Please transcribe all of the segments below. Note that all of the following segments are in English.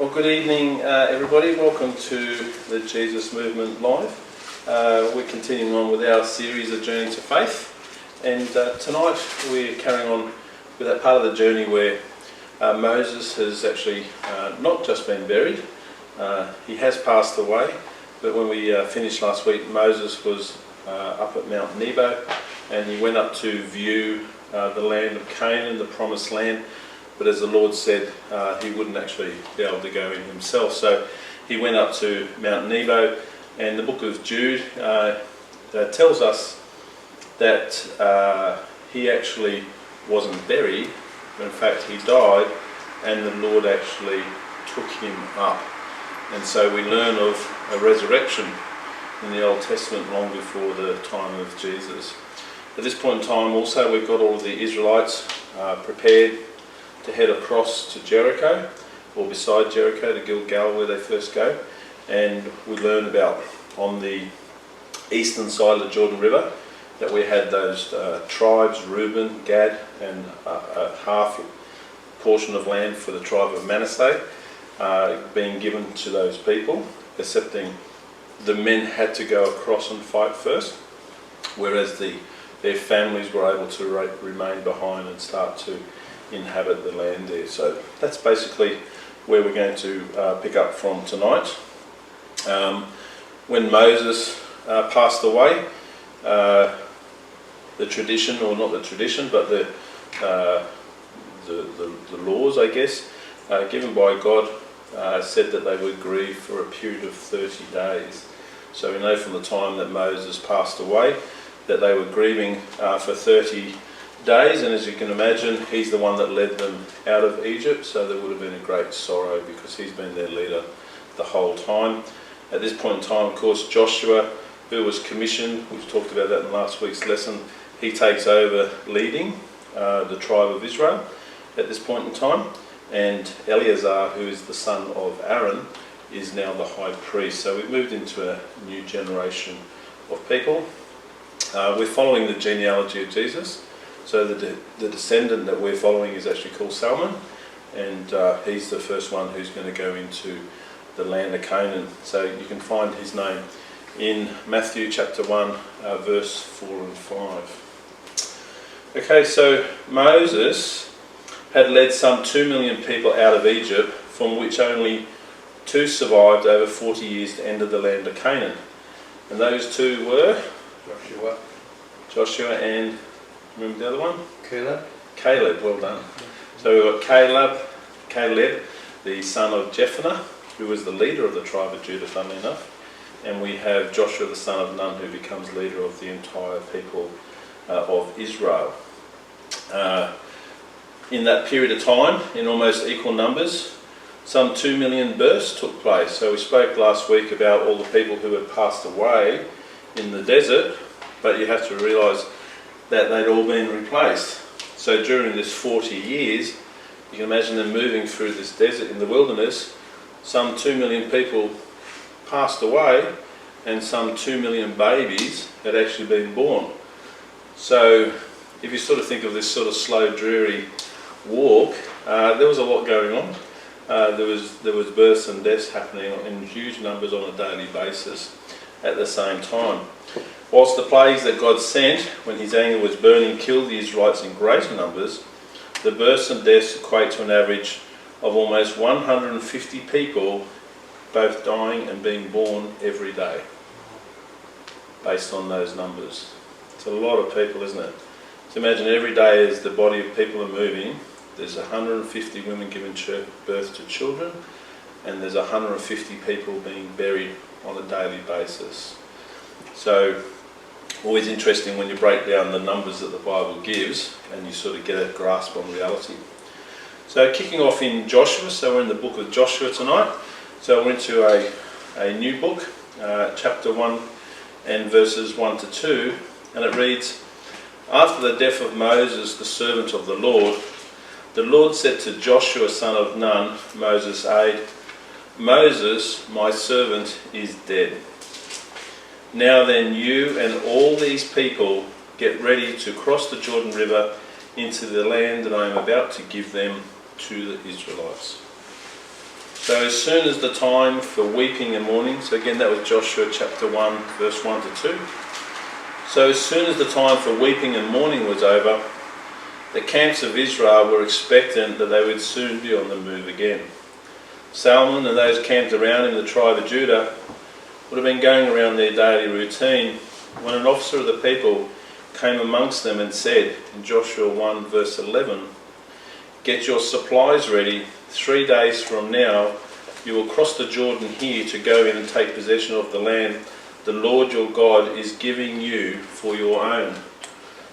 Well, good evening, everybody. Welcome to the Jesus Movement Live. We're continuing on with our series of Journey to Faith, and tonight we're carrying on with that part of the journey where Moses has actually not just been buried, he has passed away, but when we finished last week, Moses was up at Mount Nebo, and he went up to view the land of Canaan, the promised land. But as the Lord said, he wouldn't actually be able to go in himself. So he went up to Mount Nebo, and the book of Jude tells us that he actually wasn't buried, but in fact he died, and the Lord actually took him up. And so we learn of a resurrection in the Old Testament long before the time of Jesus. At this point in time also, we've got all of the Israelites prepared to head across to Jericho, or beside Jericho, to Gilgal, where they first go. And we learn about, on the eastern side of the Jordan River, that we had those tribes, Reuben, Gad, and a half portion of land for the tribe of Manasseh being given to those people, excepting the men had to go across and fight first, whereas their families were able to remain behind and start to inhabit the land there. So that's basically where we're going to pick up from tonight. When Moses passed away, the tradition, or not the tradition, but the laws, I guess, given by God, said that they would grieve for a period of 30 days. So we know from the time that Moses passed away that they were grieving for 30 days, and as you can imagine, he's the one that led them out of Egypt, so there would have been a great sorrow because he's been their leader the whole time. At this point in time, of course, Joshua, who was commissioned, we talked about that in last week's lesson, he takes over leading the tribe of Israel at this point in time, and Eleazar, who is the son of Aaron, is now the high priest. So we've moved into a new generation of people. We're following the genealogy of Jesus. So the descendant that we're following is actually called Salmon, and he's the first one who's going to go into the land of Canaan. So you can find his name in Matthew chapter 1, verse 4 and 5. Okay, so Moses had led some 2 million people out of Egypt, from which only 2 survived over 40 years to enter the land of Canaan. And those 2 were? Joshua and... remember the other one? Caleb, well done. So we've got Caleb, the son of Jephunneh, who was the leader of the tribe of Judah, funnily enough. And we have Joshua, the son of Nun, who becomes leader of the entire people of Israel. In that period of time, in almost equal numbers, some 2 million births took place. So we spoke last week about all the people who had passed away in the desert, but you have to realise that they'd all been replaced. So during this 40 years, you can imagine them moving through this desert in the wilderness. Some 2 million people passed away, and some 2 million babies had actually been born. So if you sort of think of this sort of slow, dreary walk, there was a lot going on. There was births and deaths happening in huge numbers on a daily basis at the same time. Whilst the plagues that God sent when his anger was burning killed the Israelites in greater numbers, the births and deaths equate to an average of almost 150 people both dying and being born every day, based on those numbers. It's a lot of people, isn't it? So imagine every day as the body of people are moving, there's 150 women giving birth to children, and there's 150 people being buried on a daily basis. So always interesting when you break down the numbers that the Bible gives and you sort of get a grasp on reality. So kicking off in Joshua, so we're in the book of Joshua tonight. So we're into a new book, chapter 1 and verses 1 to 2, and it reads, "After the death of Moses, the servant of the Lord said to Joshua son of Nun, Moses' aide, 'Moses, my servant, is dead. Now then, you and all these people get ready to cross the Jordan River into the land that I am about to give them to the Israelites.'" So as soon as the time for weeping and mourning, so again that was Joshua chapter 1 verse 1 to 2. So as soon as the time for weeping and mourning was over, the camps of Israel were expectant that they would soon be on the move again. Salmon and those camped around him, the tribe of Judah, would have been going around their daily routine when an officer of the people came amongst them and said, in Joshua 1 verse 11, "Get your supplies ready. 3 days from now you will cross the Jordan here to go in and take possession of the land the Lord your God is giving you for your own."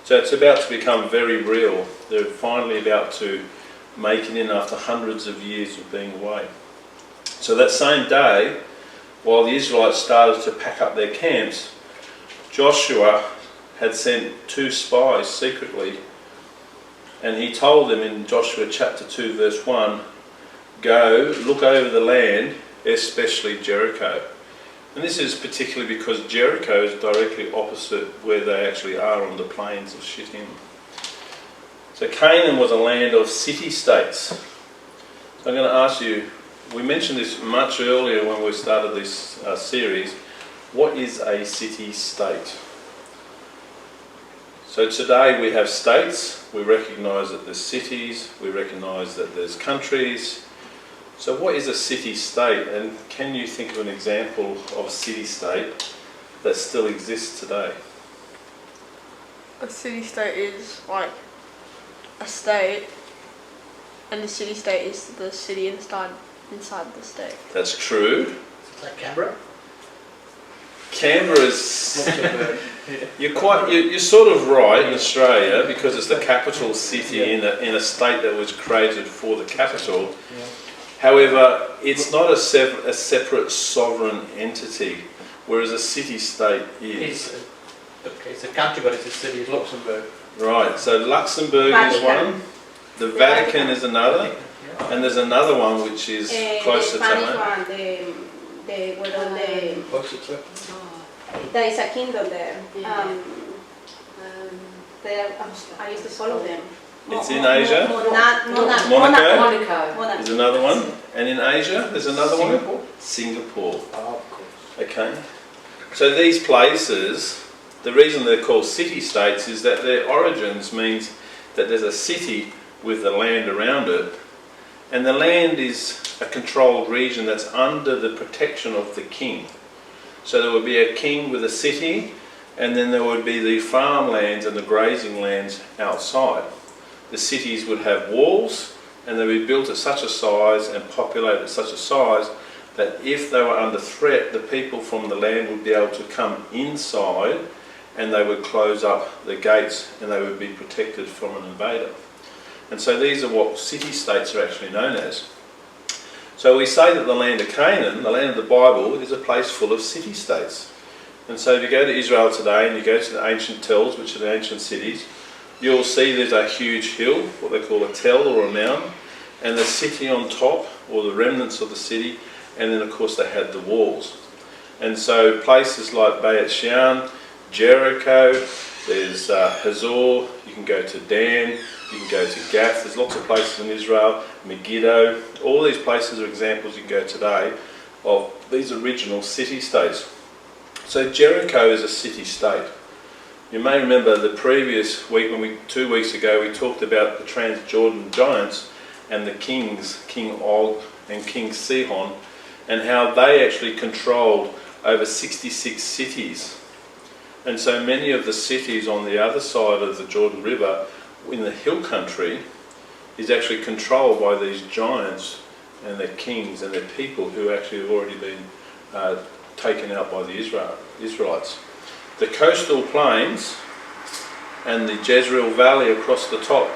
So it's about to become very real. They're finally about to make it in after hundreds of years of being away. So that same day, while the Israelites started to pack up their camps, Joshua had sent 2 spies secretly, and he told them in Joshua chapter 2 verse 1, "Go, look over the land, especially Jericho." And this is particularly because Jericho is directly opposite where they actually are on the plains of Shittim. So Canaan was a land of city-states. So I'm going to ask you, we mentioned this much earlier when we started this series, what is a city-state? So today we have states, we recognise that there's cities, we recognise that there's countries. So what is a city-state, and can you think of an example of a city-state that still exists today? A city-state is like a state, and the city-state is the city inside the state. That's true. Is that Canberra? Canberra's... You're sort of right in Australia because it's the capital city in a state that was created for the capital. Yeah. However, it's not a separate sovereign entity, whereas a city-state is. It's a country, but it's a city. It's Luxembourg. Right, so Luxembourg is one, the Vatican is another, and there's another one which is closer to home. There is a kingdom there. I used to follow them. It's in Asia. Monaco is another one, and in Asia there's another Singapore? one. Singapore. Oh, of course. Okay. So these places, the reason they're called city-states is that their origins means that there's a city with the land around it, and the land is a controlled region that's under the protection of the king. So there would be a king with a city, and then there would be the farmlands and the grazing lands outside. The cities would have walls, and they would be built at such a size and populated at such a size that if they were under threat, the people from the land would be able to come inside, and they would close up the gates and they would be protected from an invader. And so these are what city-states are actually known as. So we say that the land of Canaan, the land of the Bible, is a place full of city-states. And so if you go to Israel today and you go to the ancient tells, which are the ancient cities, you'll see there's a huge hill, what they call a tell or a mound, and the city on top, or the remnants of the city, and then of course they had the walls. And so places like Beit Shean, Jericho, there's Hazor, you can go to Dan, you can go to Gath, there's lots of places in Israel, Megiddo, all these places are examples you can go today of these original city-states. So Jericho is a city-state. You may remember the previous week, 2 weeks ago, we talked about the Transjordan giants and the kings, King Og and King Sihon, and how they actually controlled over 66 cities. And so many of the cities on the other side of the Jordan River, in the hill country, is actually controlled by these giants and their kings and their people who actually have already been taken out by the Israelites. The coastal plains and the Jezreel Valley across the top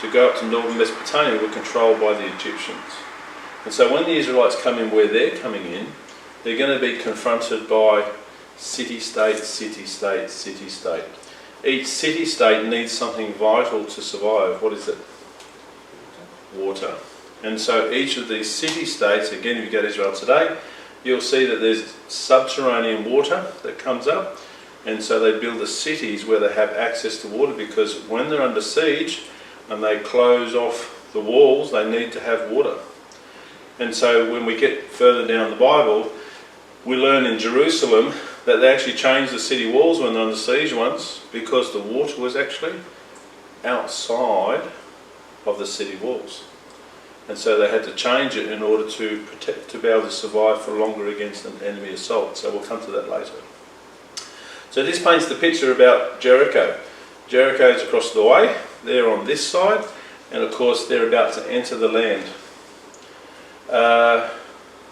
to go up to northern Mesopotamia were controlled by the Egyptians. And so when the Israelites come in where they're coming in, they're going to be confronted by city-state, city-state, city-state. Each city-state needs something vital to survive. What is it? Water. And so each of these city-states, again if you go to Israel today, you'll see that there's subterranean water that comes up, and so they build the cities where they have access to water, because when they're under siege and they close off the walls, they need to have water. And so when we get further down the Bible, we learn in Jerusalem that they actually changed the city walls when they were under siege once, because the water was actually outside of the city walls. And so they had to change it in order to protect, to be able to survive for longer against an enemy assault. So we'll come to that later. So this paints the picture about Jericho. Jericho's across the way, they're on this side, and of course they're about to enter the land.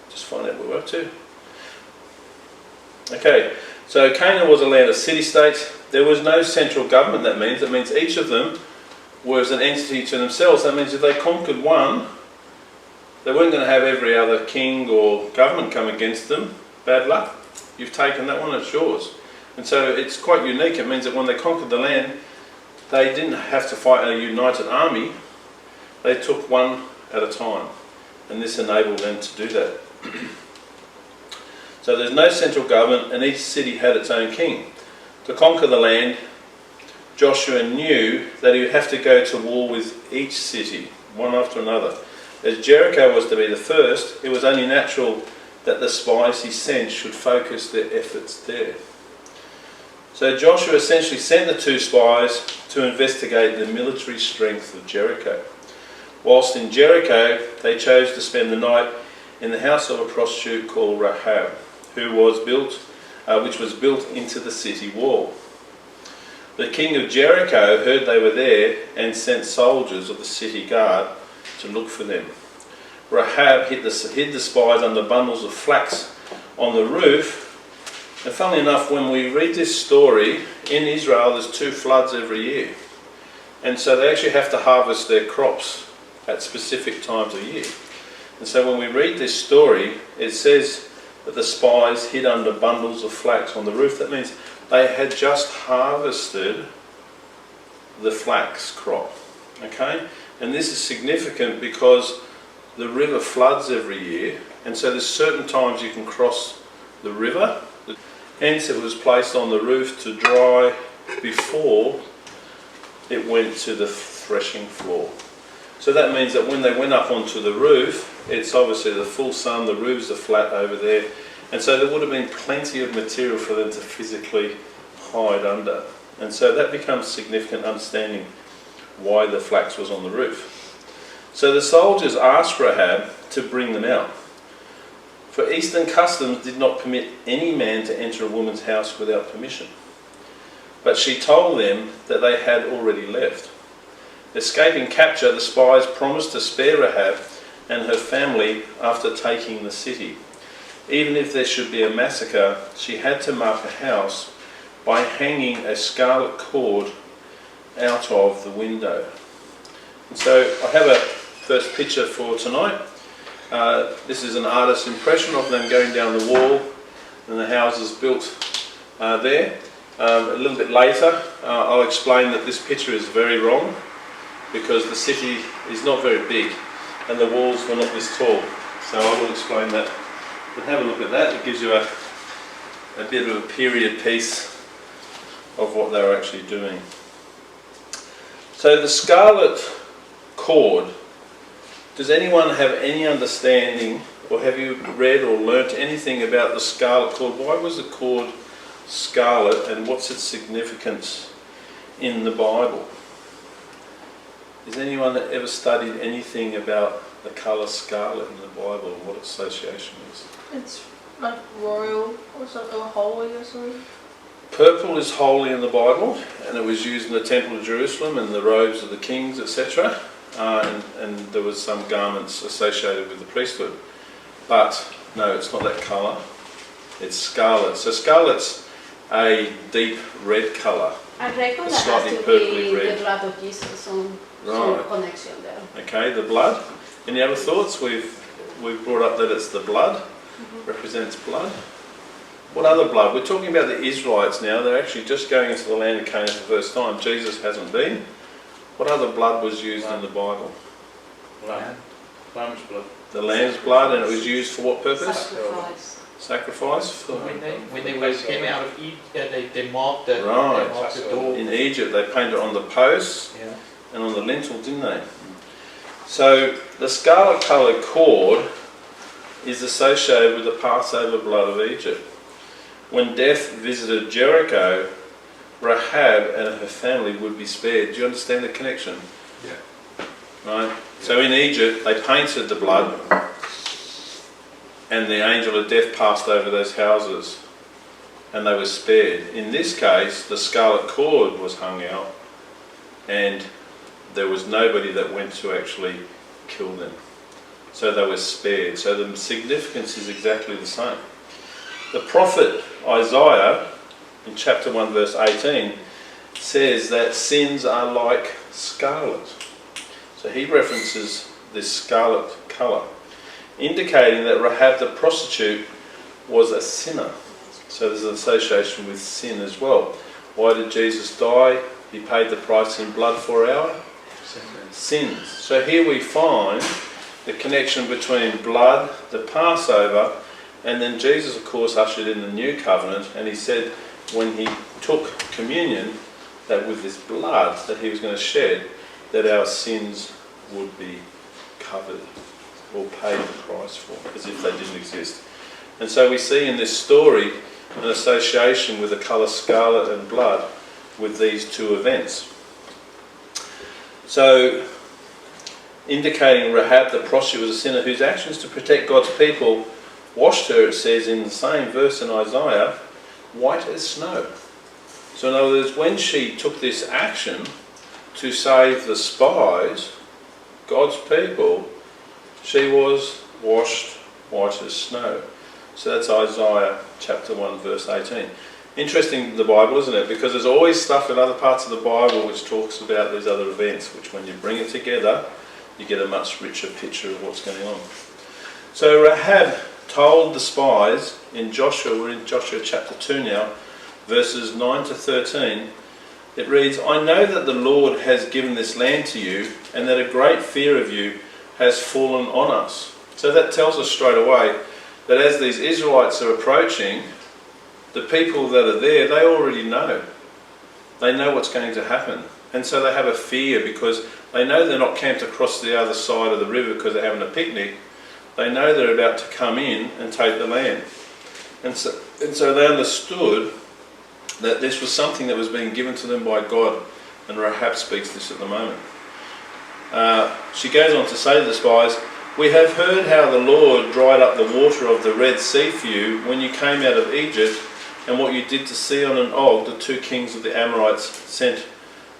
Just find out where we're up to. Okay, so Canaan was a land of city-states. There was no central government, that means. It means each of them was an entity to themselves. That means if they conquered one, they weren't going to have every other king or government come against them. Bad luck. You've taken that one, it's yours. And so it's quite unique. It means that when they conquered the land, they didn't have to fight a united army. They took one at a time. And this enabled them to do that. So there's no central government, and each city had its own king. To conquer the land, Joshua knew that he would have to go to war with each city, one after another. As Jericho was to be the first, it was only natural that the spies he sent should focus their efforts there. So Joshua essentially sent the 2 spies to investigate the military strength of Jericho. Whilst in Jericho, they chose to spend the night in the house of a prostitute called Rahab, which was built into the city wall. The king of Jericho heard they were there and sent soldiers of the city guard to look for them. Rahab hid the spies under bundles of flax on the roof. And funnily enough, when we read this story, in Israel there's 2 floods every year. And so they actually have to harvest their crops at specific times of year. And so when we read this story, it says that the spies hid under bundles of flax on the roof. That means they had just harvested the flax crop. Okay? And this is significant because the river floods every year, and so there's certain times you can cross the river. Hence it was placed on the roof to dry before it went to the threshing floor. So that means that when they went up onto the roof, it's obviously the full sun, the roofs are flat over there, and so there would have been plenty of material for them to physically hide under. And so that becomes significant, understanding why the flax was on the roof. So the soldiers asked Rahab to bring them out. For Eastern customs did not permit any man to enter a woman's house without permission. But she told them that they had already left. Escaping capture, the spies promised to spare Rahab and her family after taking the city. Even if there should be a massacre, she had to mark a house by hanging a scarlet cord out of the window. And so I have a first picture for tonight. This is an artist's impression of them going down the wall and the houses built there. A little bit later I'll explain that this picture is very wrong because the city is not very big and the walls were not this tall. So I will explain that. But have a look at that. It gives you a bit of a period piece of what they were actually doing. So the scarlet cord, does anyone have any understanding, or have you read or learnt anything about the scarlet cord? Why was the cord scarlet and what's its significance in the Bible? Has anyone ever studied anything about the colour scarlet in the Bible and what its association is? It's like royal or something, or holy or something. Purple is holy in the Bible, and it was used in the Temple of Jerusalem and the robes of the kings, etc. And there was some garments associated with the priesthood. But no, it's not that colour. It's scarlet. So scarlet's a deep red colour. I reckon A that slightly has to purpley be red. the blood of Jesus, some connection there. Okay, the blood. Any other thoughts? We've brought up that it's the blood, represents blood. What other blood? We're talking about the Israelites now. They're actually just going into the land of Canaan for the first time. Jesus hasn't been. What other blood was used in the Bible? Lamb's blood. The lamb's blood, and it was used for what purpose? Sacrifice. Sacrifice? So when they came out of Egypt, they marked the, Right. they marked the door. In Egypt, they painted on the posts Yeah. and on the lintel, didn't they? So the scarlet coloured cord is associated with the Passover blood of Egypt. When death visited Jericho, Rahab and her family would be spared. Do you understand the connection? Yeah. Right? So in Egypt, they painted the blood, and the angel of death passed over those houses, and they were spared. In this case, the scarlet cord was hung out, and there was nobody that went to actually kill them. So they were spared. So the significance is exactly the same. The prophet Isaiah, in chapter 1 verse 18, says that sins are like scarlet. So he references this scarlet colour, indicating that Rahab the prostitute was a sinner. So there's an association with sin as well. Why did Jesus die? He paid the price in blood for our sins. So here we find the connection between blood, the Passover, and then Jesus, of course, ushered in the new covenant, and he said when he took communion that with this blood that he was going to shed, that our sins would be covered or paid the price for, as if they didn't exist. And so we see in this story an association with the colour scarlet and blood with these two events. So, indicating Rahab the prostitute was a sinner whose actions to protect God's people washed her, it says in the same verse in Isaiah, white as snow. So in other words, when she took this action to save the spies, God's people, she was washed white as snow. So that's Isaiah chapter 1 verse 18. Interesting, the Bible, isn't it? Because there's always stuff in other parts of the Bible which talks about these other events, which when you bring it together, you get a much richer picture of what's going on. So Rahab told the spies in Joshua, we're in Joshua chapter 2 now, verses 9 to 13, it reads, I know that the Lord has given this land to you, and that a great fear of you has fallen on us. So that tells us straight away that as these Israelites are approaching, the people that are there, they already know. They know what's going to happen. And so they have a fear because they know they're not camped across the other side of the river because they're having a picnic. They know they're about to come in and take the land. And so they understood that this was something that was being given to them by God. And Rahab speaks this at the moment. She goes on to say to the spies, we have heard how the Lord dried up the water of the Red Sea for you when you came out of Egypt, and what you did to Sihon and Og, the two kings of the Amorites sent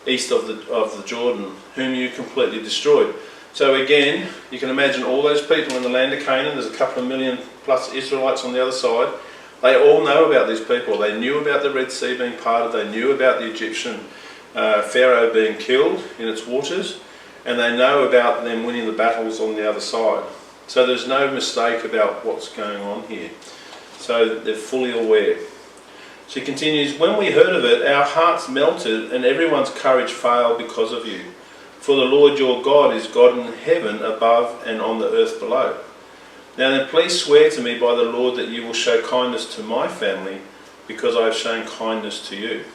east of the Jordan, whom you completely destroyed. So again, you can imagine all those people in the land of Canaan. There's a couple of million plus Israelites on the other side. They all know about these people. They knew about the Red Sea being parted. They knew about the Egyptian Pharaoh being killed in its waters. And they know about them winning the battles on the other side. So there's no mistake about what's going on here. So they're fully aware. She continues, when we heard of it, our hearts melted and everyone's courage failed because of you. For the Lord your God is God in heaven above and on the earth below. Now then please swear to me by the Lord that you will show kindness to my family because I have shown kindness to you.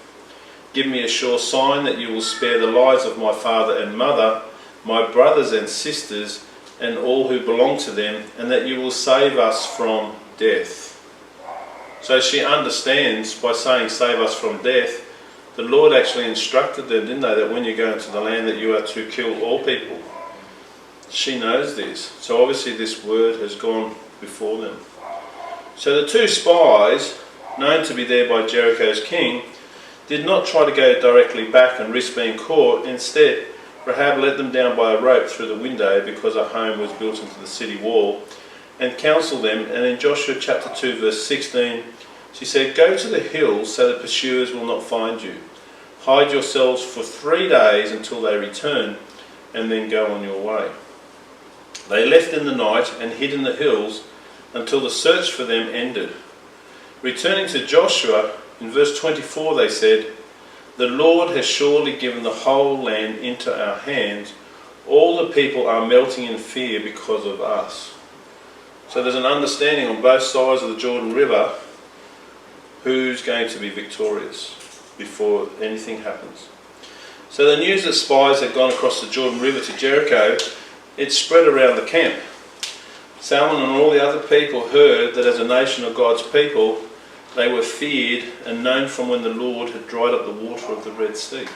Give me a sure sign that you will spare the lives of my father and mother, my brothers and sisters, and all who belong to them, and that you will save us from death. So she understands by saying save us from death, the Lord actually instructed them, didn't they, that when you go into the land that you are to kill all people. She knows this. So obviously this word has gone before them. So the two spies, known to be there by Jericho's king, did not try to go directly back and risk being caught. Instead, Rahab let them down by a rope through the window because her home was built into the city wall, and counselled them. And in Joshua chapter 2 verse 16, she said, go to the hills so that pursuers will not find you. Hide yourselves for 3 days until they return, and then go on your way. They left in the night and hid in the hills until the search for them ended. Returning to Joshua, in verse 24 they said, the Lord has surely given the whole land into our hands. All the people are melting in fear because of us. So there's an understanding on both sides of the Jordan River who's going to be victorious before anything happens. So the news that spies had gone across the Jordan River to Jericho, it spread around the camp. Salmon and all the other people heard that as a nation of God's people, they were feared and known from when the Lord had dried up the water of the Red Sea.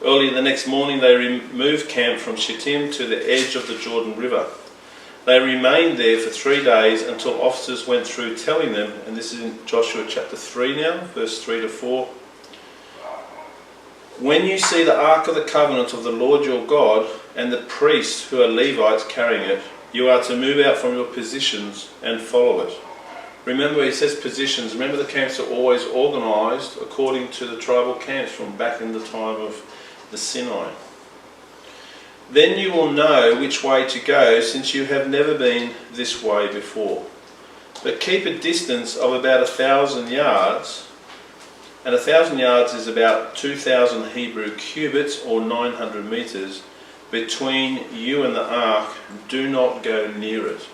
Early the next morning they removed camp from Shittim to the edge of the Jordan River. They remained there for 3 days until officers went through telling them, and this is in Joshua chapter 3 now, verse 3 to 4. When you see the ark of the covenant of the Lord your God and the priests who are Levites carrying it, you are to move out from your positions and follow it. Remember, he says positions. Remember, the camps are always organised according to the tribal camps from back in the time of the Sinai. Then you will know which way to go, since you have never been this way before. But keep a distance of about 1,000 yards, and 1,000 yards is about 2,000 Hebrew cubits or 900 metres, between you and the ark. Do not go near it.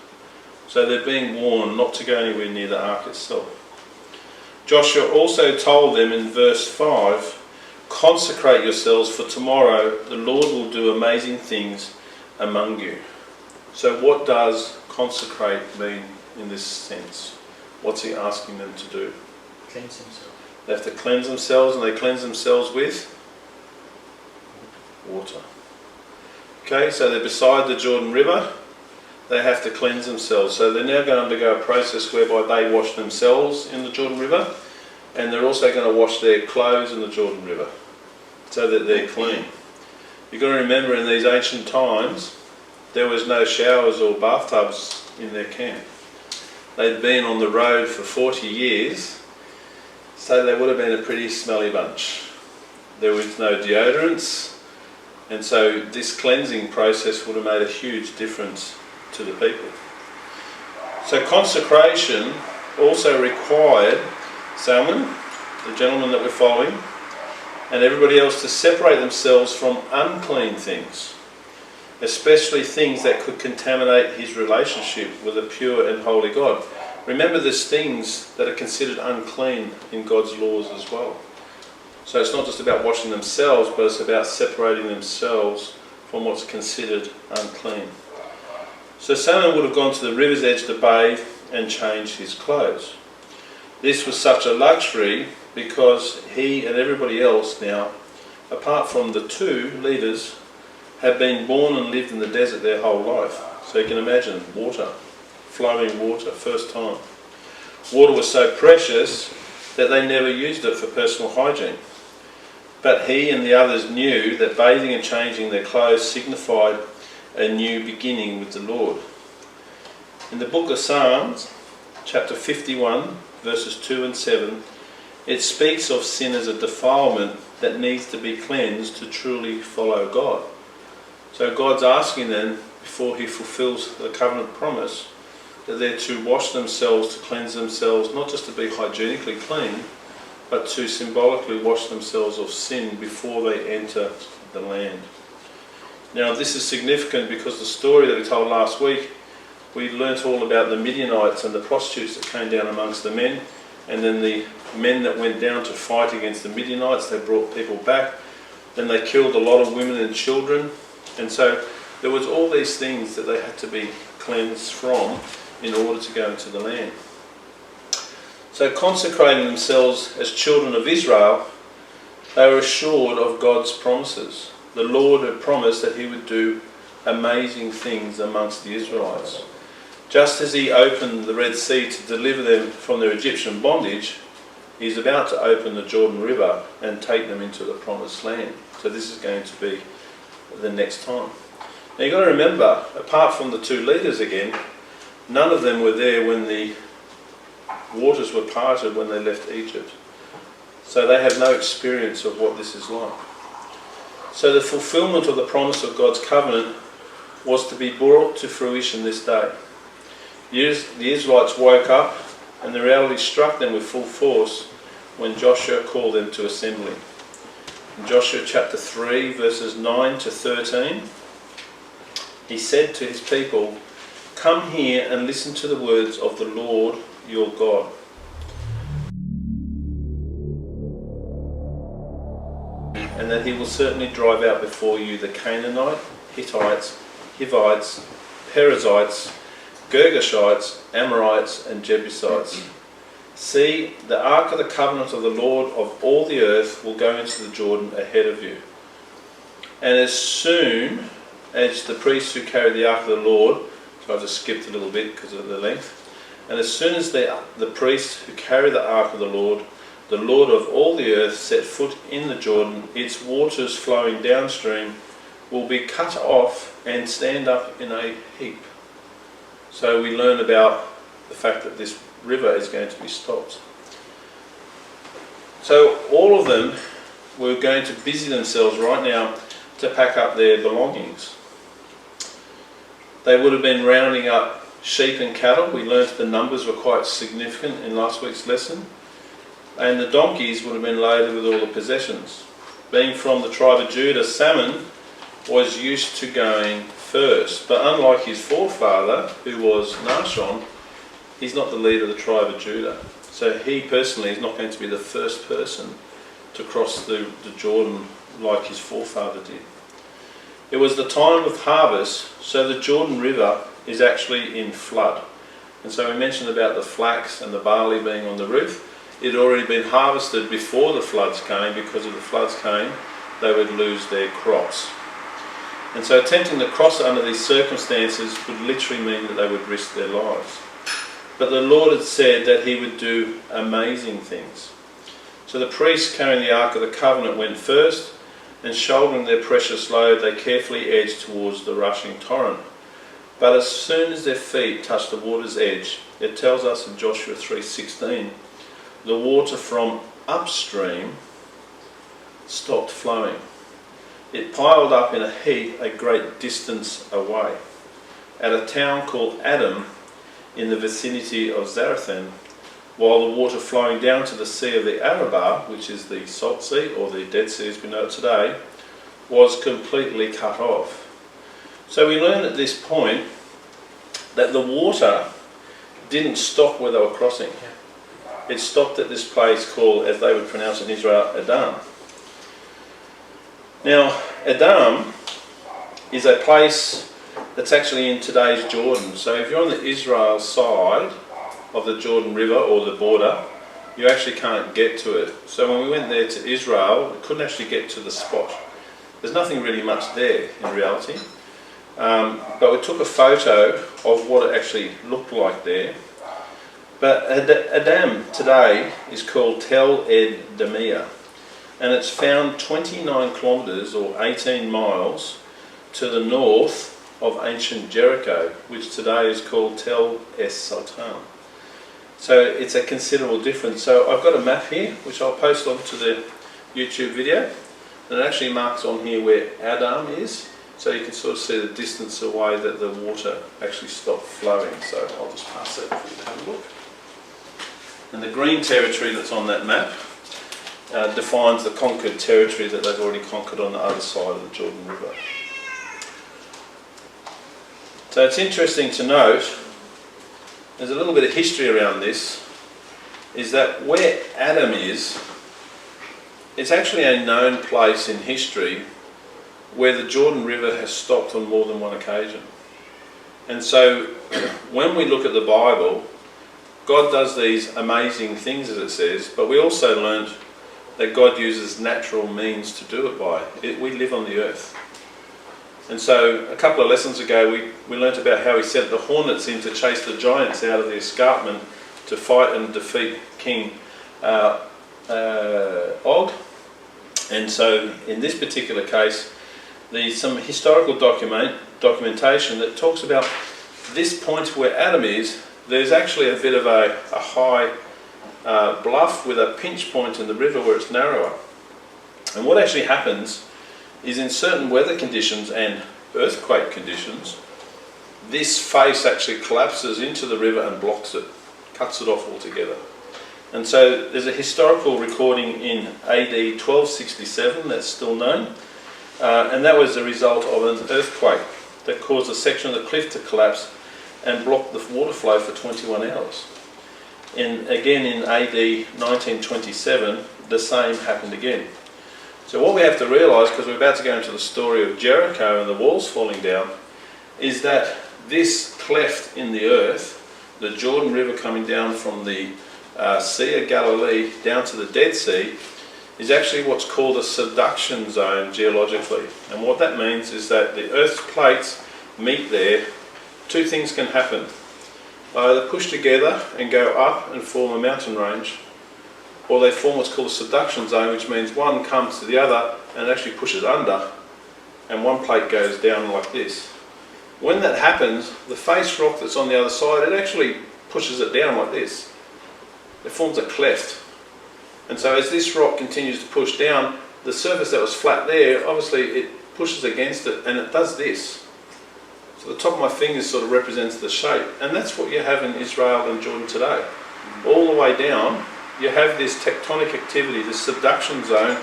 So they're being warned not to go anywhere near the ark itself. Joshua also told them in verse 5, consecrate yourselves, for tomorrow the Lord will do amazing things among you. So what does consecrate mean in this sense? What's he asking them to do? Cleanse himself. They have to cleanse themselves, and they cleanse themselves with water. Okay, so they're beside the Jordan River. They have to cleanse themselves. So they're now going to undergo a process whereby they wash themselves in the Jordan River, and they're also going to wash their clothes in the Jordan River so that they're clean. You've got to remember, in these ancient times there was no showers or bathtubs in their camp. They'd been on the road for 40 years, so they would have been a pretty smelly bunch. There was no deodorants, and so this cleansing process would have made a huge difference to the people. So consecration also required Salmon, the gentleman that we're following, and everybody else to separate themselves from unclean things, especially things that could contaminate his relationship with a pure and holy God. Remember, there's things that are considered unclean in God's laws as well. So it's not just about washing themselves, but it's about separating themselves from what's considered unclean. So Salmon would have gone to the river's edge to bathe and change his clothes. This was such a luxury because he and everybody else now, apart from the 2 leaders, have been born and lived in the desert their whole life. So you can imagine water, flowing water, first time. Water was so precious that they never used it for personal hygiene. But he and the others knew that bathing and changing their clothes signified a new beginning with the Lord. In the book of Psalms, chapter 51, verses 2 and 7, it speaks of sin as a defilement that needs to be cleansed to truly follow God. So God's asking them, before he fulfills the covenant promise, that they're to wash themselves, to cleanse themselves, not just to be hygienically clean, but to symbolically wash themselves of sin before they enter the land. Now this is significant because the story that we told last week, we learnt all about the Midianites and the prostitutes that came down amongst the men, and then the men that went down to fight against the Midianites. They brought people back, then they killed a lot of women and children, and so there was all these things that they had to be cleansed from in order to go into the land. So consecrating themselves as children of Israel, they were assured of God's promises. The Lord had promised that he would do amazing things amongst the Israelites. Just as he opened the Red Sea to deliver them from their Egyptian bondage, he's about to open the Jordan River and take them into the promised land. So this is going to be the next time. Now you've got to remember, apart from the 2 leaders again, none of them were there when the waters were parted when they left Egypt. So they have no experience of what this is like. So the fulfillment of the promise of God's covenant was to be brought to fruition this day. The Israelites woke up and the reality struck them with full force when Joshua called them to assembly. In Joshua chapter 3 verses 9 to 13, he said to his people, "Come here and listen to the words of the Lord your God. And that he will certainly drive out before you the Canaanite, Hittites, Hivites, Perizzites, Girgashites, Amorites, and Jebusites. See, the ark of the covenant of the Lord of all the earth will go into the Jordan ahead of you. And as soon as the priests who carry the ark of the Lord, so I just skipped a little bit because of the length, and as soon as the priests who carry the ark of the Lord of all the earth, set foot in the Jordan, its waters flowing downstream will be cut off and stand up in a heap. So we learn about the fact that this river is going to be stopped. So all of them were going to busy themselves right now to pack up their belongings. They would have been rounding up sheep and cattle. We learnt the numbers were quite significant in last week's lesson. And the donkeys would have been loaded with all the possessions. Being from the tribe of Judah, Salmon was used to going first. But unlike his forefather, who was Nahshon, he's not the leader of the tribe of Judah. So he personally is not going to be the first person to cross the Jordan like his forefather did. It was the time of harvest, so the Jordan River is actually in flood. And so we mentioned about the flax and the barley being on the roof. It had already been harvested before the floods came. Because if the floods came, they would lose their crops. And so attempting to cross under these circumstances would literally mean that they would risk their lives. But the Lord had said that he would do amazing things. So the priests carrying the Ark of the Covenant went first, and shouldering their precious load, they carefully edged towards the rushing torrent. But as soon as their feet touched the water's edge, it tells us in Joshua 3:16, the water from upstream stopped flowing. It piled up in a heap a great distance away, at a town called Adam in the vicinity of Zarethan, while the water flowing down to the Sea of the Arabah, which is the Salt Sea, or the Dead Sea as we know it today, was completely cut off. So we learn at this point that the water didn't stop where they were crossing. It stopped at this place called, as they would pronounce it in Israel, Adam. Now, Adam is a place that's actually in today's Jordan. So if you're on the Israel side of the Jordan River or the border, you actually can't get to it. So when we went there to Israel, we couldn't actually get to the spot. There's nothing really much there in reality. But we took a photo of what it actually looked like there. But Adam today is called Tel Ed Damia, and it's found 29 kilometres or 18 miles to the north of ancient Jericho, which today is called Tel Es Sultan. So it's a considerable difference. So I've got a map here, which I'll post onto the YouTube video, and it actually marks on here where Adam is, so you can sort of see the distance away that the water actually stopped flowing. So I'll just pass that for you to have a look. And the green territory that's on that map defines the conquered territory that they've already conquered on the other side of the Jordan River. So it's interesting to note, there's a little bit of history around this, is that where Adam is, it's actually a known place in history where the Jordan River has stopped on more than one occasion. And so when we look at the Bible, God does these amazing things, as it says, but we also learned that God uses natural means to do it by. We live on the earth. And so a couple of lessons ago we learnt about how he sent the hornets in to chase the giants out of the escarpment to fight and defeat King Og. And so in this particular case, there's some historical documentation that talks about this point where Adam is. There's actually a bit of a high bluff with a pinch point in the river where it's narrower. And what actually happens is in certain weather conditions and earthquake conditions, this face actually collapses into the river and blocks it, cuts it off altogether. And so there's a historical recording in AD 1267 that's still known, and that was the result of an earthquake that caused a section of the cliff to collapse and blocked the water flow for 21 hours. Again in AD 1927, the same happened again. So what we have to realise, because we're about to go into the story of Jericho and the walls falling down, is that this cleft in the earth, the Jordan River coming down from the Sea of Galilee down to the Dead Sea, is actually what's called a subduction zone geologically. And what that means is that the Earth's plates meet there. Two things can happen. Either push together and go up and form a mountain range, or they form what's called a subduction zone, which means one comes to the other and actually pushes under, and one plate goes down like this. When that happens, the face rock that's on the other side, it actually pushes it down like this. It forms a cleft. And so as this rock continues to push down, the surface that was flat there, obviously it pushes against it and it does this. So the top of my fingers sort of represents the shape. And that's what you have in Israel and Jordan today. All the way down, you have this tectonic activity, this subduction zone,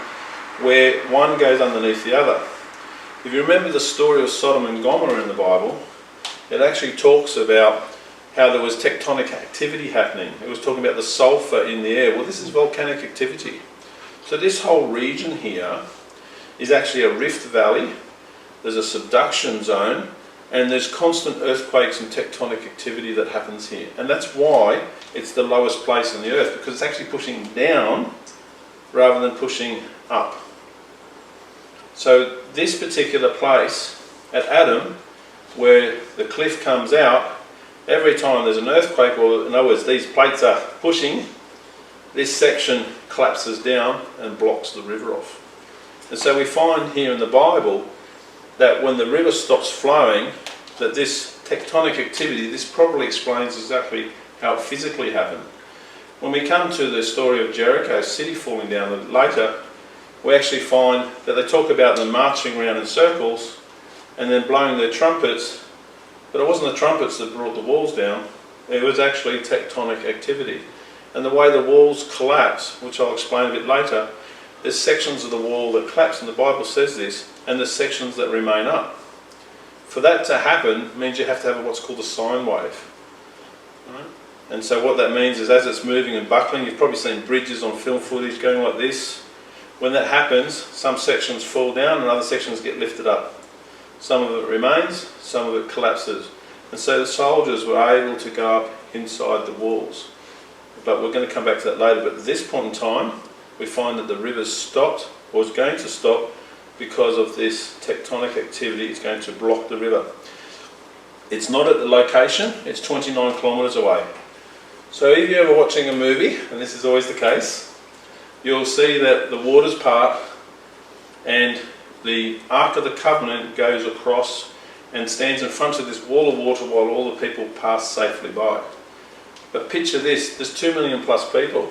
where one goes underneath the other. If you remember the story of Sodom and Gomorrah in the Bible, it actually talks about how there was tectonic activity happening. It was talking about the sulfur in the air. Well, this is volcanic activity. So this whole region here is actually a rift valley. There's a subduction zone, and there's constant earthquakes and tectonic activity that happens here. And that's why it's the lowest place on the earth, because it's actually pushing down rather than pushing up. So this particular place at Adam, where the cliff comes out, every time there's an earthquake, or in other words, these plates are pushing, this section collapses down and blocks the river off. And so we find here in the Bible that when the river stops flowing, that this tectonic activity, this probably explains exactly how it physically happened. When we come to the story of Jericho city falling down later, we actually find that they talk about them marching around in circles and then blowing their trumpets. But it wasn't the trumpets that brought the walls down, it was actually tectonic activity. And the way the walls collapse, which I'll explain a bit later, there's sections of the wall that collapse, and the Bible says this, and there's sections that remain up. For that to happen means you have to have what's called a sine wave. Right? And so what that means is as it's moving and buckling, you've probably seen bridges on film footage going like this. When that happens, some sections fall down and other sections get lifted up. Some of it remains, some of it collapses. And so the soldiers were able to go up inside the walls. But we're going to come back to that later. But at this point in time, we find that the river stopped, or is going to stop, because of this tectonic activity. It's going to block the river. It's not at the location, it's 29 kilometres away. So if you're ever watching a movie, and this is always the case, you'll see that the waters part and the Ark of the Covenant goes across and stands in front of this wall of water while all the people pass safely by. But picture this, there's 2 million plus people.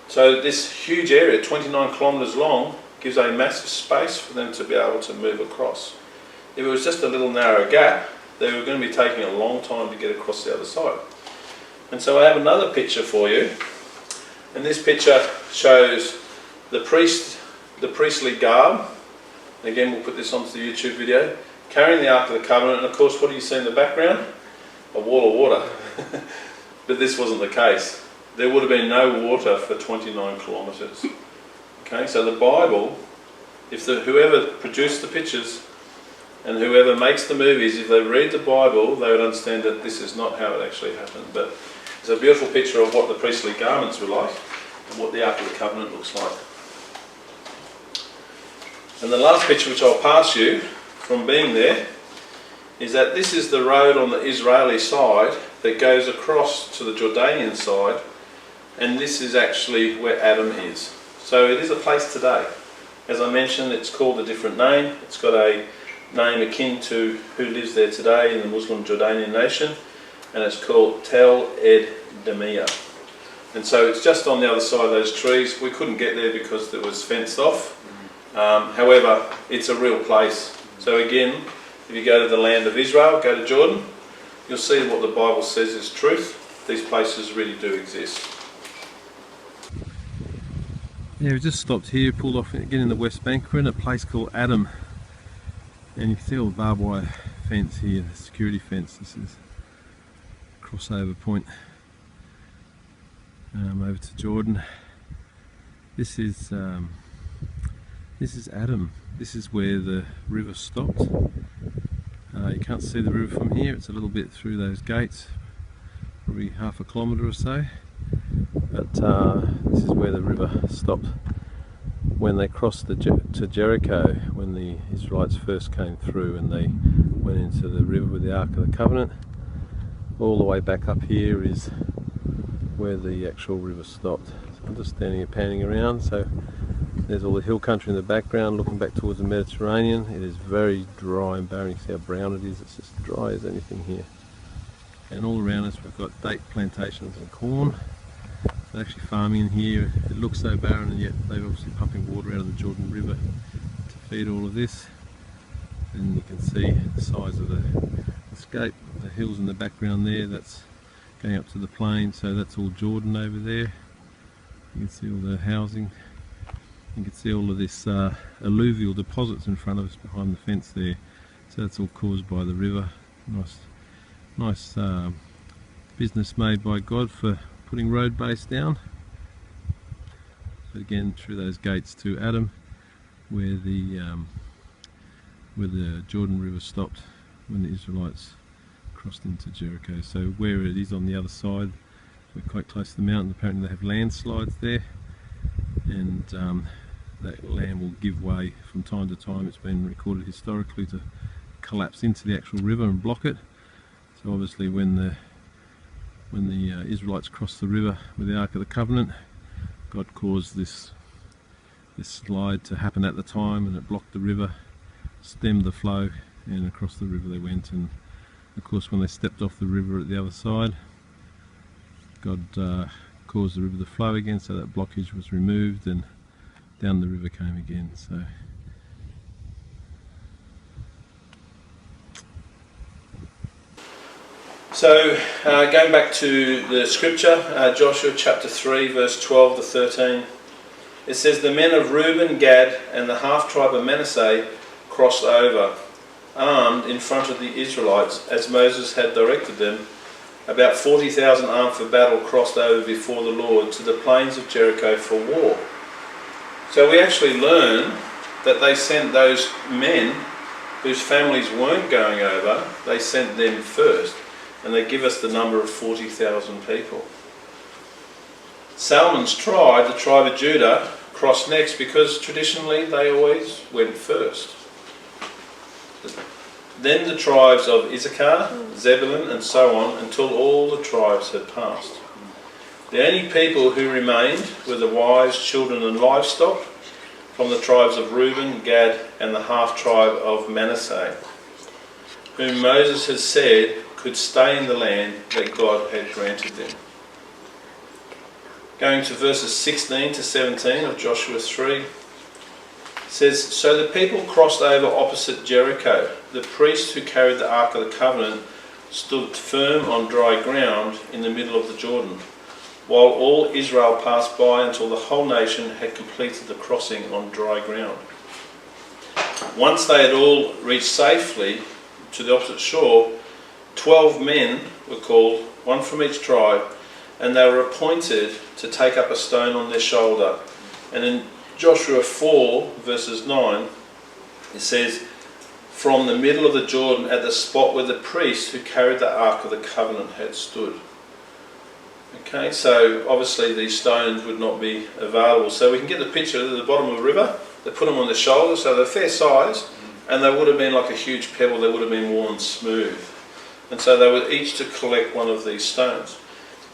So this huge area, 29 kilometres long, gives a massive space for them to be able to move across. If it was just a little narrow gap, they were going to be taking a long time to get across the other side. And so I have another picture for you. And this picture shows the priestly garb. Again, we'll put this onto the YouTube video. Carrying the Ark of the Covenant, and of course, what do you see in the background? A wall of water. But this wasn't the case. There would have been no water for 29 kilometres. Okay, so the Bible, if whoever produced the pictures and whoever makes the movies, if they read the Bible, they would understand that this is not how it actually happened. But it's a beautiful picture of what the priestly garments were like and what the Ark of the Covenant looks like. And the last picture which I'll pass you from being there is that this is the road on the Israeli side that goes across to the Jordanian side, and this is actually where Adam is. So it is a place today. As I mentioned, it's called a different name. It's got a name akin to who lives there today in the Muslim Jordanian nation, and it's called Tel Ed Demiyah. And so it's just on the other side of those trees. We couldn't get there because it was fenced off. However, it's a real place. So again, if you go to the land of Israel, go to Jordan, you'll see what the Bible says is truth. These places really do exist. Yeah, we just stopped here, pulled off again in the West Bank. We're in a place called Adam. And you can see all the barbed wire fence here, the security fence. This is a crossover point over to Jordan. This is Adam. This is where the river stopped. You can't see the river from here, it's a little bit through those gates, probably half a kilometre or so, but this is where the river stopped when they crossed to Jericho, when the Israelites first came through and they went into the river with the Ark of the Covenant. All the way back up here is where the actual river stopped. So I'm just standing here panning around, so there's all the hill country in the background looking back towards the Mediterranean. It is very dry and barren. You can see how brown it is, it's just dry as anything here. And all around us we've got date plantations and corn. They're actually farming in here. It looks so barren, and yet they're obviously pumping water out of the Jordan River to feed all of this. And you can see the size of the scape, the hills in the background there, that's going up to the plain, so that's all Jordan over there. You can see all the housing. You can see all of this alluvial deposits in front of us behind the fence there. So that's all caused by the river. Nice business made by God for putting road base down. So again, through those gates to Adam, where the Jordan River stopped when the Israelites crossed into Jericho. So where it is on the other side, we're quite close to the mountain. Apparently they have landslides there, and that land will give way from time to time. It's been recorded historically to collapse into the actual river and block it. So obviously when the Israelites crossed the river with the Ark of the Covenant, God caused this slide to happen at the time, and it blocked the river, stemmed the flow, and across the river they went. And of course when they stepped off the river at the other side, God caused the river to flow again, so that blockage was removed and down the river came again. So going back to the scripture, Joshua chapter 3 verse 12 to 13, it says, "The men of Reuben, Gad and the half-tribe of Manasseh crossed over, armed in front of the Israelites, as Moses had directed them. About 40,000 armed for battle crossed over before the Lord to the plains of Jericho for war." So we actually learn that they sent those men whose families weren't going over, they sent them first. And they give us the number of 40,000 people. Salmon's tribe, the tribe of Judah, crossed next because traditionally they always went first. Then the tribes of Issachar, Zebulun and so on, until all the tribes had passed. The only people who remained were the wives, children and livestock from the tribes of Reuben, Gad and the half-tribe of Manasseh, whom Moses has said could stay in the land that God had granted them. Going to verses 16 to 17 of Joshua 3, says, "So the people crossed over opposite Jericho. The priest who carried the Ark of the Covenant stood firm on dry ground in the middle of the Jordan, while all Israel passed by until the whole nation had completed the crossing on dry ground. Once they had all reached safely to the opposite shore, 12 men were called, one from each tribe, and they were appointed to take up a stone on their shoulder." And in Joshua 4 verses 9 it says, "From the middle of the Jordan at the spot where the priest who carried the Ark of the Covenant had stood." Okay, so obviously these stones would not be available. So we can get the picture at the bottom of the river. They put them on their shoulders, so they're fair size, and they would have been like a huge pebble. They would have been worn smooth. And so they were each to collect one of these stones.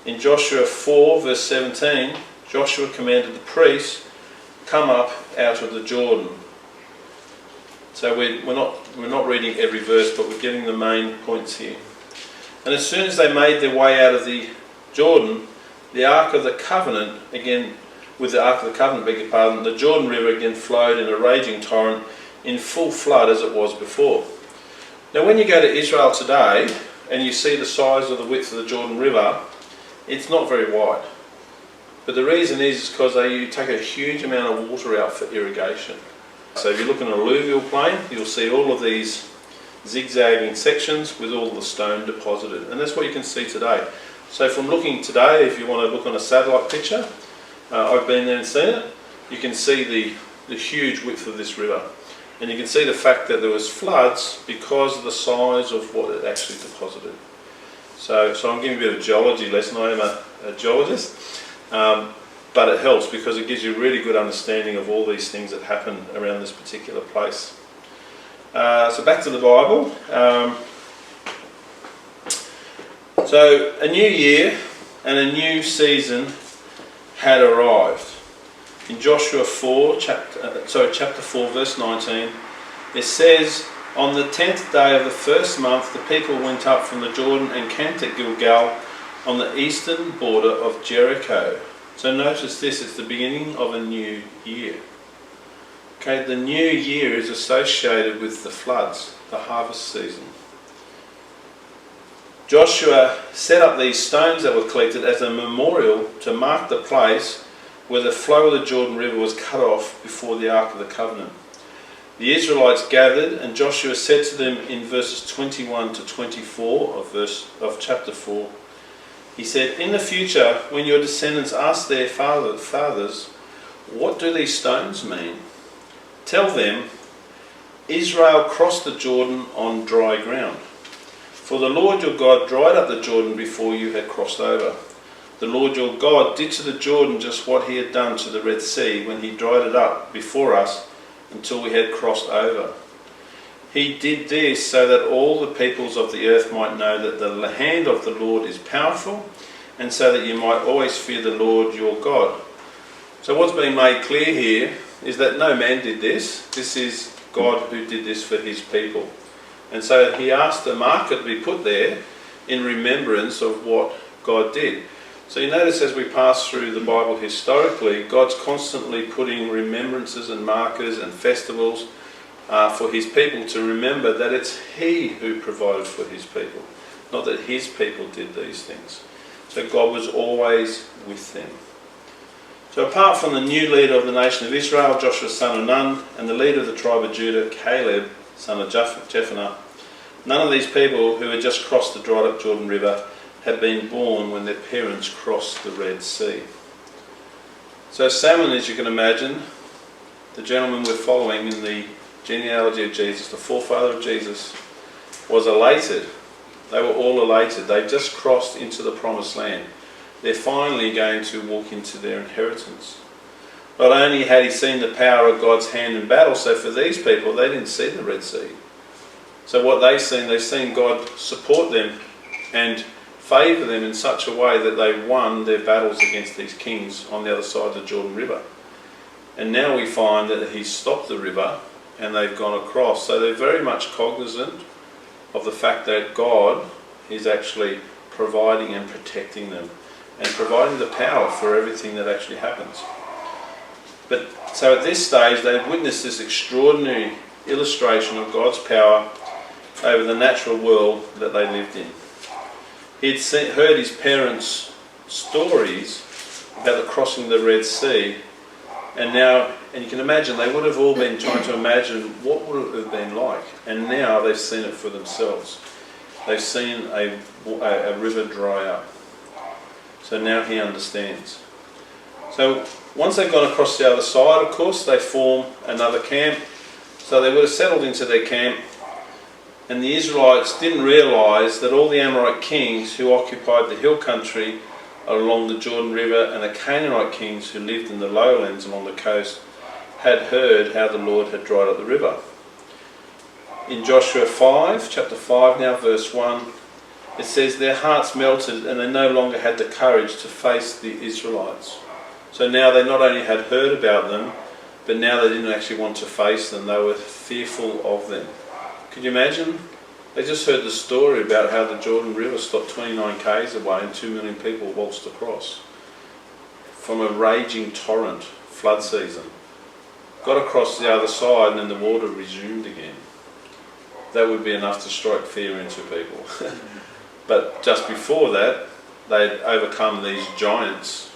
In Joshua 4 verse 17, Joshua commanded the priests, "Come up out of the Jordan." So we're not reading every verse, but we're getting the main points here. "And as soon as they made their way out of the Jordan, the Ark of the Covenant," again with the Ark of the Covenant, beg your pardon, "the Jordan River again flowed in a raging torrent in full flood as it was before." Now when you go to Israel today and you see the size of the width of the Jordan River, it's not very wide. But the reason is because you take a huge amount of water out for irrigation. So if you look at an alluvial plain, you'll see all of these zigzagging sections with all the stone deposited. And that's what you can see today. So from looking today, if you want to look on a satellite picture, I've been there and seen it, you can see the huge width of this river. And you can see the fact that there was floods because of the size of what it actually deposited. So I'm giving you a bit of geology lesson. I am a geologist, but it helps because it gives you a really good understanding of all these things that happen around this particular place. So back to the Bible. So a new year and a new season had arrived. In Joshua 4, chapter 4, verse 19, it says, "On the 10th day of the first month, the people went up from the Jordan and camped at Gilgal on the eastern border of Jericho." So notice this, it's the beginning of a new year. Okay, the new year is associated with the floods, the harvest season. Joshua set up these stones that were collected as a memorial to mark the place where the flow of the Jordan River was cut off before the Ark of the Covenant. The Israelites gathered, and Joshua said to them in verses 21 to 24 of chapter 4, he said, "In the future, when your descendants ask their fathers, 'What do these stones mean?' tell them, 'Israel crossed the Jordan on dry ground. For the Lord your God dried up the Jordan before you had crossed over. The Lord your God did to the Jordan just what he had done to the Red Sea when he dried it up before us until we had crossed over. He did this so that all the peoples of the earth might know that the hand of the Lord is powerful, and so that you might always fear the Lord your God.'" So what's being made clear here is that no man did this. This is God who did this for his people. And so he asked a marker to be put there in remembrance of what God did. So you notice as we pass through the Bible historically, God's constantly putting remembrances and markers and festivals for his people to remember that it's he who provided for his people, not that his people did these things. So God was always with them. So apart from the new leader of the nation of Israel, Joshua son of Nun, and the leader of the tribe of Judah, Caleb son of Jephunneh, none of these people who had just crossed the dried up Jordan River had been born when their parents crossed the Red Sea. So Salmon, as you can imagine, the gentleman we're following in the genealogy of Jesus, the forefather of Jesus, was elated. They were all elated. They've just crossed into the promised land. They're finally going to walk into their inheritance. Not only had he seen the power of God's hand in battle, so for these people, they didn't see the Red Sea. So what they've seen God support them and favour them in such a way that they won their battles against these kings on the other side of the Jordan River. And now we find that he's stopped the river and they've gone across. So they're very much cognizant of the fact that God is actually providing and protecting them and providing the power for everything that actually happens. But so at this stage they've witnessed this extraordinary illustration of God's power over the natural world that they lived in. He'd heard his parents' stories about the crossing of the Red Sea, and you can imagine they would have all been trying to imagine what would it have been like, and now they've seen it for themselves. They've seen a river dry up. So now he understands. So once they've gone across the other side, of course, they form another camp. So they would have settled into their camp, and the Israelites didn't realise that all the Amorite kings who occupied the hill country along the Jordan River and the Canaanite kings who lived in the lowlands along the coast had heard how the Lord had dried up the river. In Joshua 5, chapter 5 now, verse 1, it says, "Their hearts melted and they no longer had the courage to face the Israelites." So now they not only had heard about them, but now they didn't actually want to face them. They were fearful of them. Could you imagine? They just heard the story about how the Jordan River stopped 29 k's away and 2 million people waltzed across from a raging torrent, flood season. Got across the other side and then the water resumed again. That would be enough to strike fear into people. But just before that, they'd overcome these giants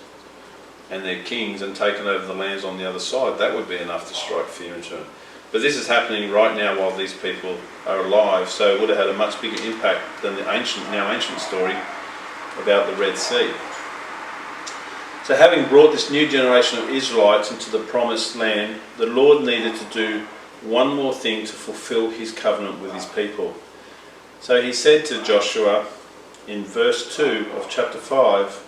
and their kings and taken over the lands on the other side. That would be enough to strike fear into them. But this is happening right now while these people are alive, so it would have had a much bigger impact than the now ancient story about the Red Sea. So having brought this new generation of Israelites into the promised land, the Lord needed to do one more thing to fulfill his covenant with his people. So he said to Joshua in verse 2 of chapter 5,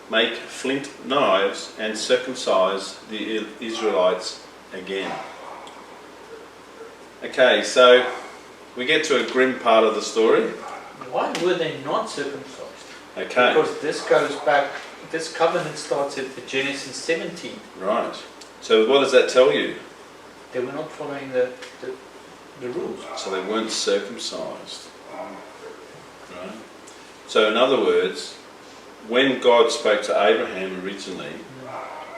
make flint knives and circumcise the Israelites again. Okay, so we get to a grim part of the story. Why were they not circumcised? Okay. Because this goes back, this covenant starts at Genesis 17. Right. So what does that tell you? They were not following the rules. So they weren't circumcised. Right. So in other words, when God spoke to Abraham originally,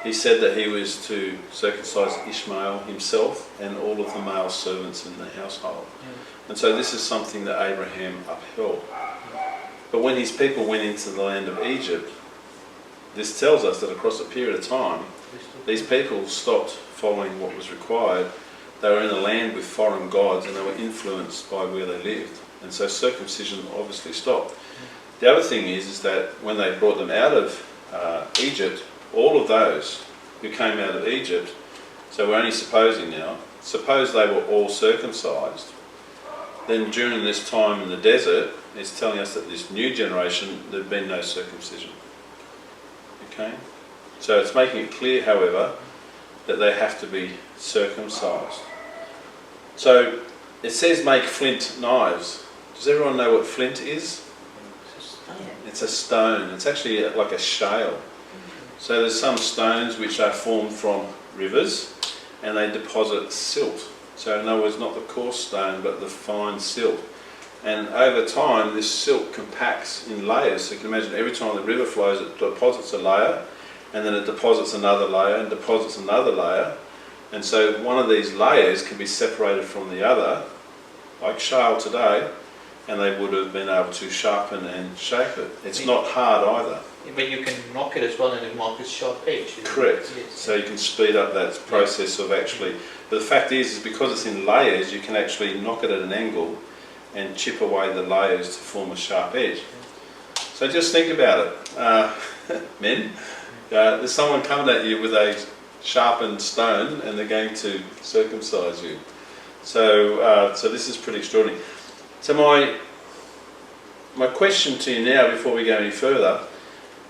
he said that he was to circumcise Ishmael himself and all of the male servants in the household. And so this is something that Abraham upheld. But when his people went into the land of Egypt, this tells us that across a period of time, these people stopped following what was required. They were in a land with foreign gods and they were influenced by where they lived. And so circumcision obviously stopped. The other thing is that when they brought them out of Egypt, all of those who came out of Egypt, so we're only supposing now, suppose they were all circumcised, then during this time in the desert, it's telling us that this new generation, there had been no circumcision. Okay? So it's making it clear, however, that they have to be circumcised. So it says make flint knives. Does everyone know what flint is? It's a stone. It's actually like a shale. So there's some stones which are formed from rivers and they deposit silt. So in other words, not the coarse stone but the fine silt. And over time this silt compacts in layers. So you can imagine every time the river flows it deposits a layer and then it deposits another layer and deposits another layer. And so one of these layers can be separated from the other, like shale today, and they would have been able to sharpen and shape it. It's not hard either. But you can knock it as well and it marks sharp edge. Correct. Yes. So you can speed up that process of actually... But the fact is because it's in layers, you can actually knock it at an angle and chip away the layers to form a sharp edge. So just think about it. Men, there's someone coming at you with a sharpened stone and they're going to circumcise you. So this is pretty extraordinary. So my question to you now, before we go any further,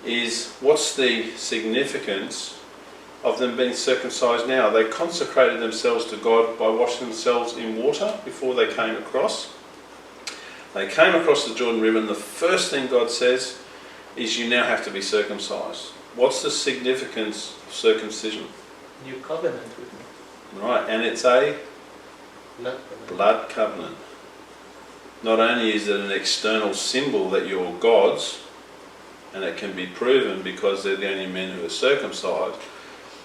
is what's the significance of them being circumcised now? They consecrated themselves to God by washing themselves in water before they came across. They came across the Jordan River and the first thing God says is you now have to be circumcised. What's the significance of circumcision? New covenant with me. Right, and it's a blood covenant. Not only is it an external symbol that you're God's, and it can be proven because they're the only men who are circumcised,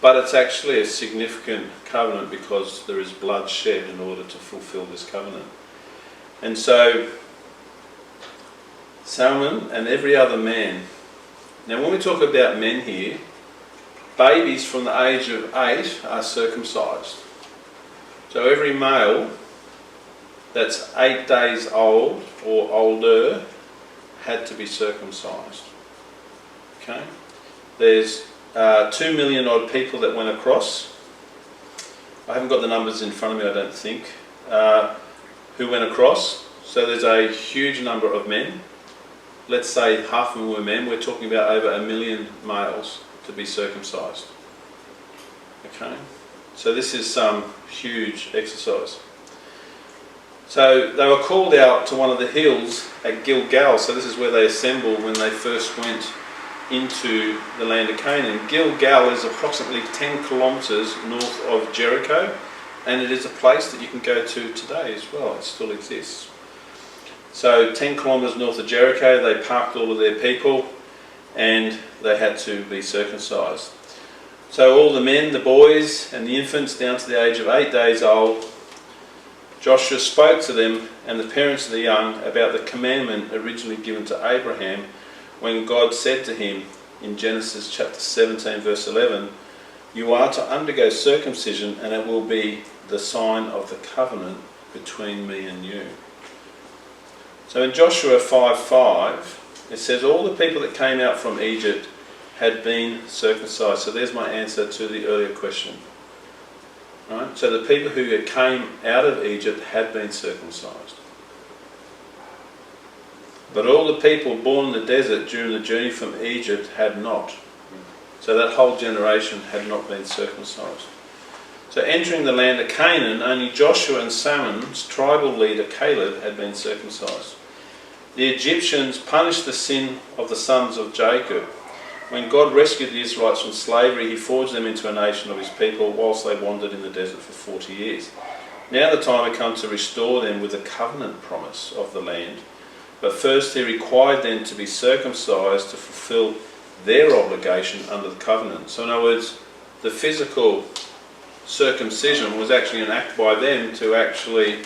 but it's actually a significant covenant because there is blood shed in order to fulfill this covenant. And so, Salmon and every other man, now when we talk about men here, babies from the age of 8 are circumcised. So every male that's 8 days old or older had to be circumcised. Okay? There's 2 million odd people that went across. I haven't got the numbers in front of me, I don't think, who went across. So there's a huge number of men. Let's say half of them were men. We're talking about over 1 million males to be circumcised. Okay? So this is some huge exercise. So they were called out to one of the hills at Gilgal. So this is where they assembled when they first went into the land of Canaan. Gilgal is approximately 10 kilometres north of Jericho, and it is a place that you can go to today as well. It still exists. So 10 kilometres north of Jericho, they parked all of their people and they had to be circumcised. So all the men, the boys and the infants down to the age of 8 days old, Joshua spoke to them and the parents of the young about the commandment originally given to Abraham when God said to him in Genesis chapter 17 verse 11, "You are to undergo circumcision and it will be the sign of the covenant between me and you." So in Joshua 5:5 it says all the people that came out from Egypt had been circumcised. So there's my answer to the earlier question. Right? So the people who came out of Egypt had been circumcised. But all the people born in the desert during the journey from Egypt had not. So that whole generation had not been circumcised. So entering the land of Canaan, only Joshua and Salmon's tribal leader Caleb had been circumcised. The Egyptians punished the sin of the sons of Jacob. When God rescued the Israelites from slavery, he forged them into a nation of his people whilst they wandered in the desert for 40 years. Now the time had come to restore them with a covenant promise of the land. But first he required them to be circumcised to fulfill their obligation under the covenant. So in other words, the physical circumcision was actually an act by them to actually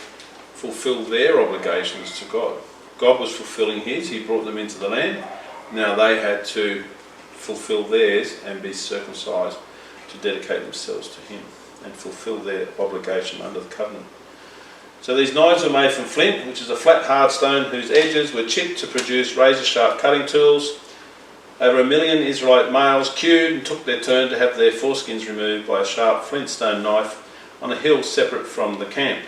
fulfill their obligations to God. God was fulfilling his, he brought them into the land. Now they had to fulfill theirs and be circumcised to dedicate themselves to him and fulfill their obligation under the covenant. So these knives were made from flint, which is a flat hard stone whose edges were chipped to produce razor-sharp cutting tools. Over 1 million Israelite males queued and took their turn to have their foreskins removed by a sharp flintstone knife on a hill separate from the camp.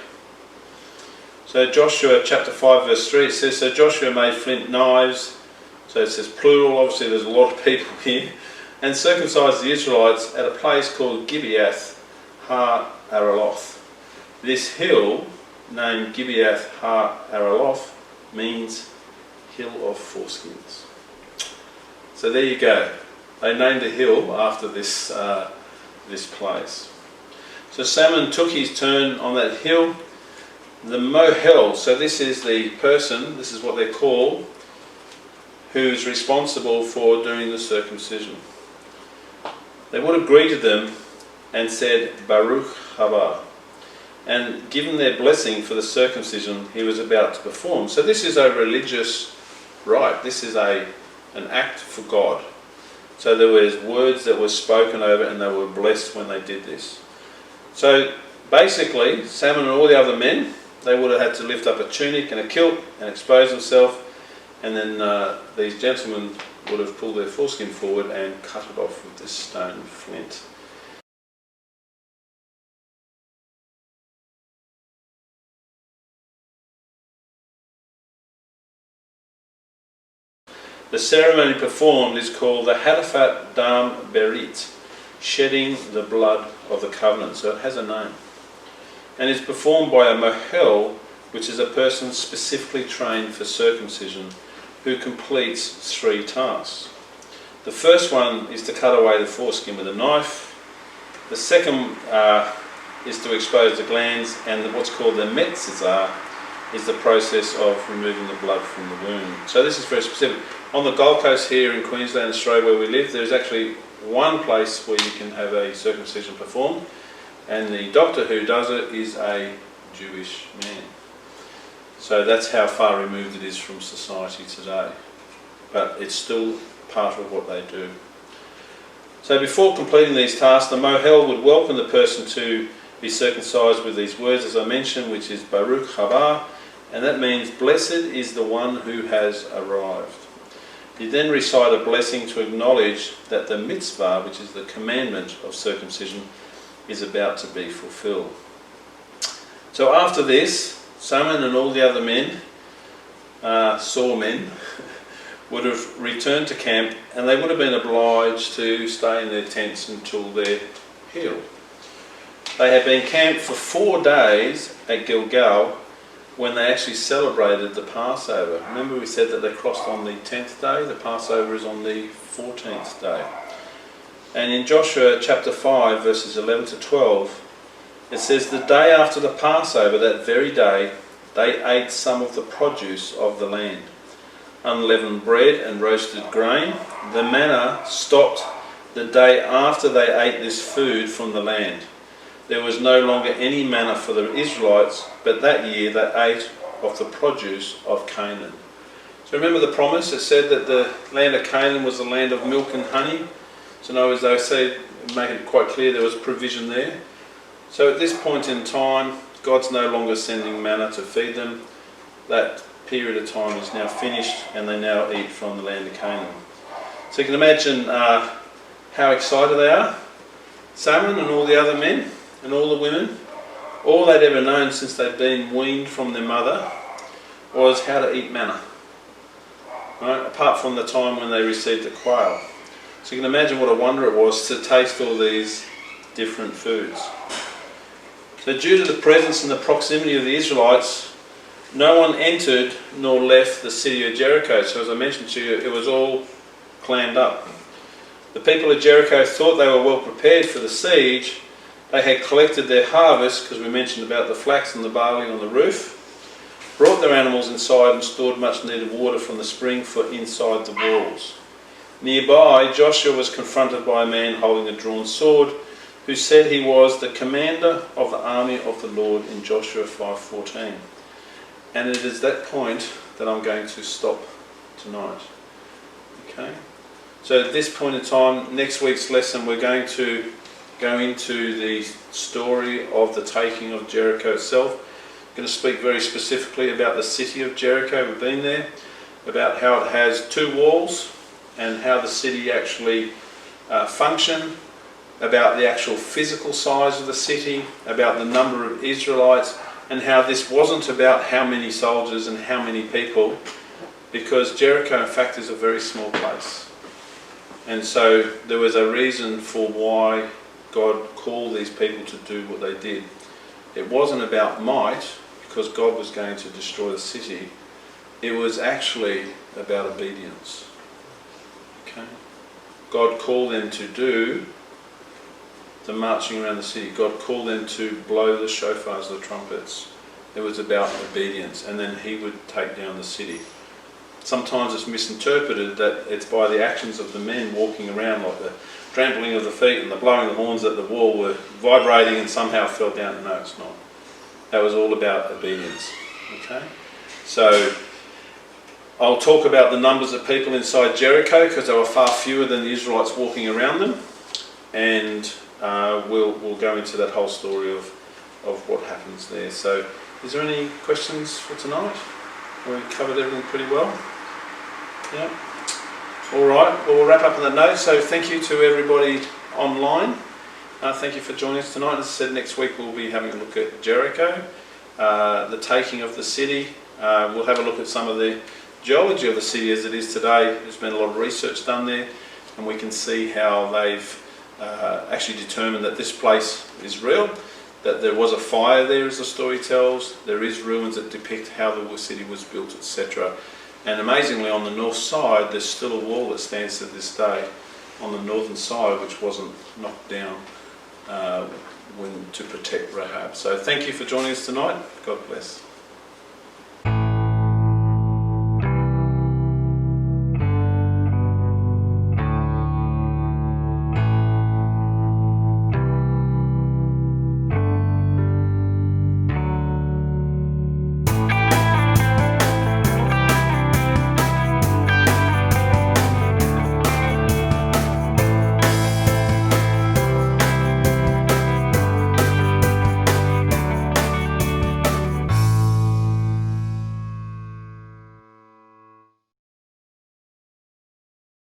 So Joshua chapter 5 verse 3, it says, so Joshua made flint knives, so it says plural, obviously there's a lot of people here, and circumcised the Israelites at a place called Gibeath Ha-Araloth. This hill, named Gibeath Ha-Araloth, means hill of foreskins. So there you go. They named a hill after this place. So Salmon took his turn on that hill. The mohel, so this is the person, this is what they're called, who's responsible for doing the circumcision. They would have greeted them and said, Baruch haba, and given their blessing for the circumcision he was about to perform. So this is a religious rite. This is an act for God. So there was words that were spoken over and they were blessed when they did this. So basically, Salmon and all the other men, they would have had to lift up a tunic and a kilt and expose themselves, and then these gentlemen would have pulled their foreskin forward and cut it off with this stone flint. The ceremony performed is called the Hadafat Dam Berit, shedding the blood of the covenant. So it has a name. And is performed by a mohel, which is a person specifically trained for circumcision, who completes 3 tasks. The first one is to cut away the foreskin with a knife. The second is to expose the glands, and what's called the metzizah is the process of removing the blood from the wound. So this is very specific. On the Gold Coast here in Queensland, Australia, where we live, there's actually one place where you can have a circumcision performed, and the doctor who does it is a Jewish man. So that's how far removed it is from society today. But it's still part of what they do. So before completing these tasks, the mohel would welcome the person to be circumcised with these words, as I mentioned, which is Baruch haba, and that means blessed is the one who has arrived. He then recite a blessing to acknowledge that the mitzvah, which is the commandment of circumcision, is about to be fulfilled. So after this, Salmon and all the other men, sore men, would have returned to camp, and they would have been obliged to stay in their tents until they're healed. They had been camped for 4 days at Gilgal when they actually celebrated the Passover. Remember we said that they crossed on the 10th day, the Passover is on the 14th day. And in Joshua chapter 5 verses 11 to 12, it says, the day after the Passover, that very day, they ate some of the produce of the land, unleavened bread and roasted grain. The manna stopped the day after they ate this food from the land. There was no longer any manna for the Israelites, but that year they ate of the produce of Canaan. So remember the promise, it said that the land of Canaan was the land of milk and honey. So in other words, they say, make it quite clear there was provision there. So at this point in time, God's no longer sending manna to feed them. That period of time is now finished, and they now eat from the land of Canaan. So you can imagine how excited they are. Salmon and all the other men, and all the women, all they'd ever known since they'd been weaned from their mother was how to eat manna. Right? Apart from the time when they received the quail. So you can imagine what a wonder it was to taste all these different foods. So due to the presence and the proximity of the Israelites, no one entered nor left the city of Jericho. So as I mentioned to you, it was all clammed up. The people of Jericho thought they were well prepared for the siege. They had collected their harvest, because we mentioned about the flax and the barley on the roof, brought their animals inside and stored much needed water from the spring for inside the walls. Nearby, Joshua was confronted by a man holding a drawn sword, who said he was the commander of the army of the Lord in Joshua 5:14. And it is that point that I'm going to stop tonight. Okay? So at this point in time, next week's lesson, we're going to go into the story of the taking of Jericho itself. I'm going to speak very specifically about the city of Jericho. We've been there, about how it has 2 walls and how the city actually functioned, about the actual physical size of the city, about the number of Israelites, and how this wasn't about how many soldiers and how many people, because Jericho in fact is a very small place. And so there was a reason for why God called these people to do what they did. It wasn't about might, because God was going to destroy the city. It was actually about obedience. Okay? God called them to do the marching around the city. God called them to blow the shofars, the trumpets. It was about obedience, and then he would take down the city. Sometimes it's misinterpreted that it's by the actions of the men walking around, like the trampling of the feet and the blowing of the horns, that the wall were vibrating and somehow fell down. No, it's not. That was all about obedience. Okay? So I'll talk about the numbers of people inside Jericho, because there were far fewer than the Israelites walking around them, and we'll go into that whole story of what happens there. So is there any questions for tonight? We covered everything pretty well. Yeah. All right. Well, we'll wrap up on that note. So thank you to everybody online. Thank you for joining us tonight. As I said, next week we'll be having a look at Jericho, the taking of the city. We'll have a look at some of the geology of the city as it is today. There's been a lot of research done there, and we can see how they've actually determined that this place is real, that there was a fire there, as the story tells. There is ruins that depict how the city was built, etc. And amazingly, on the north side, there's still a wall that stands to this day on the northern side, which wasn't knocked down to protect Rahab. So thank you for joining us tonight. God bless.